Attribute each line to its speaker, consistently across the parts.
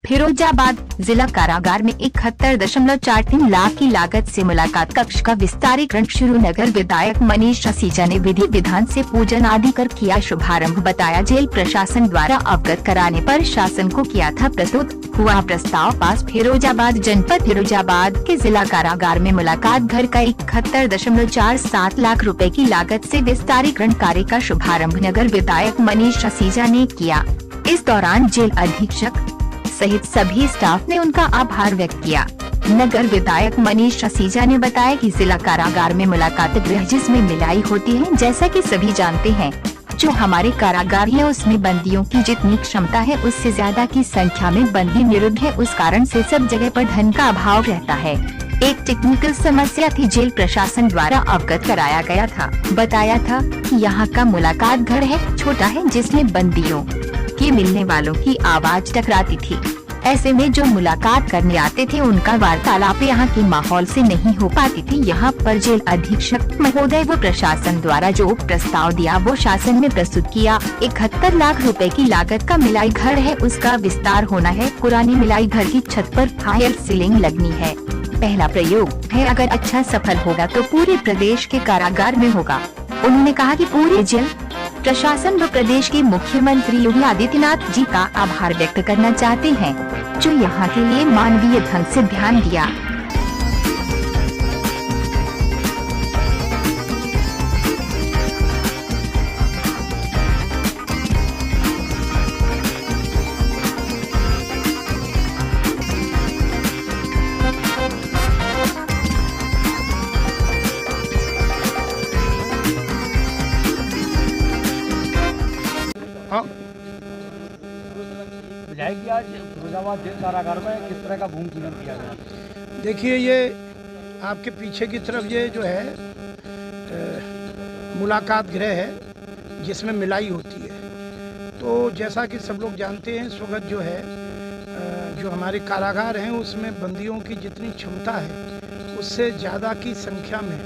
Speaker 1: फिरोजाबाद जिला कारागार में 71.43 लाख की लागत से मुलाकात कक्ष का विस्तारीकरण शुरू। नगर विधायक मनीष असीजा ने विधि विधान से पूजन आदि कर किया शुभारंभ। बताया जेल प्रशासन द्वारा अवगत कराने पर शासन को किया था प्रस्तुत। हुआ प्रस्ताव पास। फिरोजाबाद जनपद फिरोजाबाद के जिला कारागार में मुलाकात घर का 71.47 लाख रुपए की लागत से विस्तारीकरण कार्य का शुभारंभ नगर विधायक मनीष असीजा ने किया। इस दौरान जेल अधीक्षक सहित सभी स्टाफ ने उनका आभार व्यक्त किया। नगर विधायक मनीष असीजा ने बताया कि जिला कारागार में मुलाकात गृह जिसमें मिलाई होती है। जैसा कि सभी जानते हैं, जो हमारे कारागार है उसमें बंदियों की जितनी क्षमता है उससे ज्यादा की संख्या में बंदी निरुद्ध है। उस कारण से सब जगह पर धन का अभाव रहता है। एक टेक्निकल समस्या थी, जेल प्रशासन द्वारा अवगत कराया गया था। बताया था कि यहाँ का मुलाकात घर है, छोटा है, जिसमें बंदियों की मिलने वालों की आवाज टकराती थी। ऐसे में जो मुलाकात करने आते थे उनका वार्तालाप यहाँ के माहौल से नहीं हो पाती थी। यहाँ पर जेल अधीक्षक महोदय व प्रशासन द्वारा जो प्रस्ताव दिया वो शासन में प्रस्तुत किया। 71 लाख रुपए की लागत का मिलाई घर है, उसका विस्तार होना है। पुरानी मिलाई घर की छत पर फायर सीलिंग लगनी है। पहला प्रयोग है, अगर अच्छा सफल होगा तो पूरे प्रदेश के कारागार में होगा। उन्होंने कहा कि पूरे जेल प्रशासन व प्रदेश के मुख्यमंत्री योगी आदित्यनाथ जी का आभार व्यक्त करना चाहते हैं, जो यहाँ के लिए मानवीय ढंग से ध्यान दिया।
Speaker 2: विधायक आज फिरोजाबाद जेल कारागार में किस तरह का भूमि पूजन किया गया?
Speaker 3: देखिए, ये आपके पीछे की तरफ ये जो है मुलाकात गृह है जिसमें मिलाई होती है। तो जैसा कि सब लोग जानते हैं, इस वक्त जो है जो हमारे कारागार हैं उसमें बंदियों की जितनी क्षमता है उससे ज़्यादा की संख्या में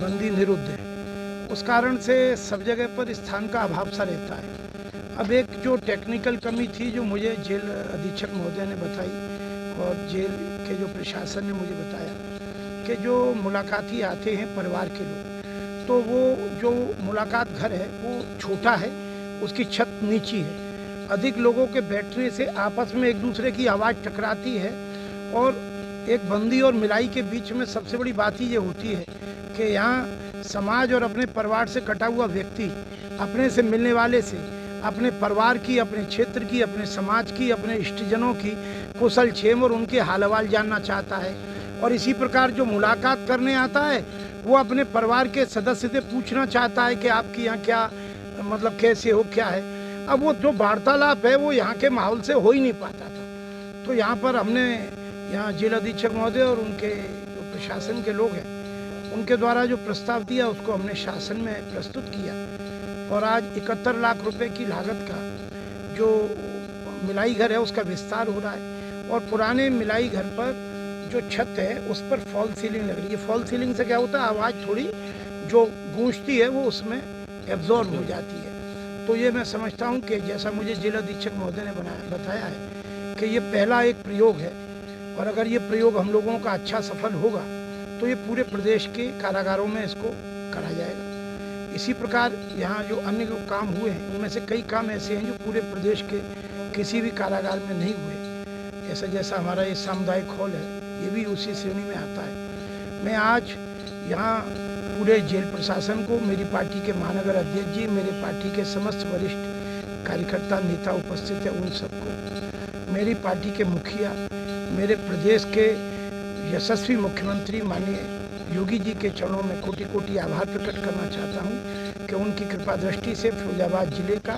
Speaker 3: बंदी निरुद्ध है। उस कारण से सब जगह पर स्थान का अभाव सा रहता है। अब एक जो टेक्निकल कमी थी जो मुझे जेल अधीक्षक महोदय ने बताई और जेल के जो प्रशासन ने मुझे बताया कि जो मुलाकाती आते हैं परिवार के लोग, तो वो जो मुलाकात घर है वो छोटा है, उसकी छत नीची है। अधिक लोगों के बैठने से आपस में एक दूसरे की आवाज़ टकराती है। और एक बंदी और मिलाई के बीच में सबसे बड़ी बात ही ये होती है कि यहाँ समाज और अपने परिवार से कटा हुआ व्यक्ति अपने से मिलने वाले से अपने परिवार की, अपने क्षेत्र की, अपने समाज की, अपने इष्टजनों की कुशल क्षेम और उनके हालवाल जानना चाहता है। और इसी प्रकार जो मुलाकात करने आता है वो अपने परिवार के सदस्य से पूछना चाहता है कि आपके यहाँ क्या, मतलब कैसे हो, क्या है। अब वो जो वार्तालाप है वो यहाँ के माहौल से हो ही नहीं पाता था। तो यहाँ पर हमने यहाँ जेल अधीक्षक महोदय और उनके जो प्रशासन के लोग हैं उनके द्वारा जो प्रस्ताव दिया उसको हमने शासन में प्रस्तुत किया। और आज 71 लाख रुपए की लागत का जो मिलाई घर है उसका विस्तार हो रहा है। और पुराने मिलाई घर पर जो छत है उस पर फॉल सीलिंग लग रही है। फॉल सीलिंग से क्या होता है, आवाज़ थोड़ी जो गूंजती है वो उसमें एब्जॉर्ब हो जाती है। तो ये मैं समझता हूँ कि जैसा मुझे जिला अधीक्षक महोदय ने बताया है कि ये पहला एक प्रयोग है। और अगर ये प्रयोग हम लोगों का अच्छा सफल होगा तो ये पूरे प्रदेश के कारागारों में इसको करा जाएगा। इसी प्रकार यहाँ जो अन्य जो काम हुए हैं उनमें से कई काम ऐसे हैं जो पूरे प्रदेश के किसी भी कारागार में नहीं हुए। जैसा हमारा ये सामुदायिक हॉल है, ये भी उसी श्रेणी में आता है। मैं आज यहाँ पूरे जेल प्रशासन को, मेरी पार्टी के महानगर अध्यक्ष जी, मेरे पार्टी के समस्त वरिष्ठ कार्यकर्ता नेता उपस्थित है, उन सबको, मेरी पार्टी के मुखिया, मेरे प्रदेश के यशस्वी मुख्यमंत्री माननीय योगी जी के चरणों में कोटि कोटि आभार प्रकट करना चाहता हूं कि उनकी कृपा दृष्टि से फिरोजाबाद जिले का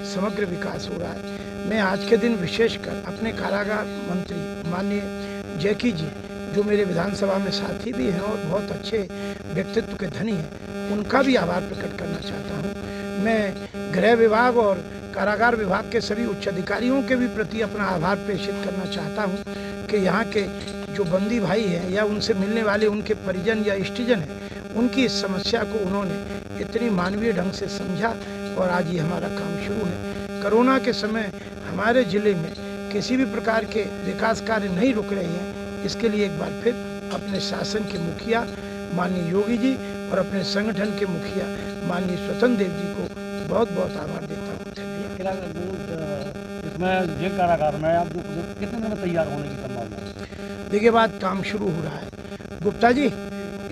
Speaker 3: समग्र विकास हो रहा है। मैं आज के दिन विशेषकर अपने कारागार मंत्री माननीय जैकी जी, जो मेरे विधानसभा में साथी भी हैं और बहुत अच्छे व्यक्तित्व के धनी हैं, उनका भी आभार प्रकट करना चाहता हूँ। मैं गृह विभाग और कारागार विभाग के सभी उच्च अधिकारियों के भी प्रति अपना आभार प्रेषित करना चाहता हूँ कि यहाँ के जो बंदी भाई हैं या उनसे मिलने वाले उनके परिजन या इष्टजन हैं, उनकी इस समस्या को उन्होंने इतनी मानवीय ढंग से समझा और आज ये हमारा काम शुरू है। कोरोना के समय हमारे ज़िले में किसी भी प्रकार के विकास कार्य नहीं रुक रहे हैं, इसके लिए एक बार फिर अपने शासन के मुखिया माननीय योगी जी और अपने संगठन के मुखिया माननीय स्वतंत्र देव जी को बहुत बहुत आभार देता हूँ।
Speaker 2: इसमें जेल कारागार में आप कितने दिन में तैयार होने की संभावना है?
Speaker 3: देखिए, बात काम शुरू हो रहा है गुप्ता जी,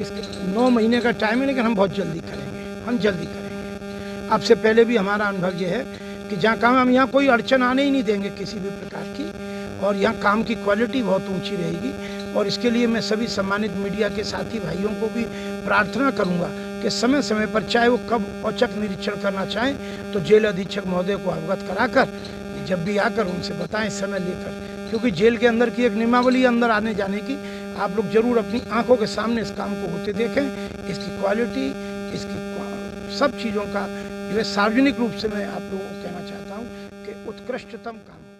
Speaker 3: इसके 9 महीने का टाइम है, लेकिन हम बहुत जल्दी करेंगे, हम जल्दी करेंगे। आपसे पहले भी हमारा अनुभव ये है कि जहाँ काम हम यहाँ कोई अड़चन आने ही नहीं देंगे किसी भी प्रकार की, और यहाँ काम की क्वालिटी बहुत ऊंची रहेगी। और इसके लिए मैं सभी सम्मानित मीडिया के साथी भाइयों को भी प्रार्थना करूँगा कि समय समय पर, चाहे वो कब औचक निरीक्षण करना चाहें, तो जेल अधीक्षक महोदय को अवगत कराकर जब भी आकर उनसे बताएं समय लेकर, क्योंकि जेल के अंदर की एक नियमावली अंदर आने जाने की आप लोग जरूर अपनी आंखों के सामने इस काम को होते देखें। इसकी क्वालिटी, इसकी सब चीज़ों का जो है सार्वजनिक रूप से मैं आप लोगों को कहना चाहता हूँ कि उत्कृष्टतम काम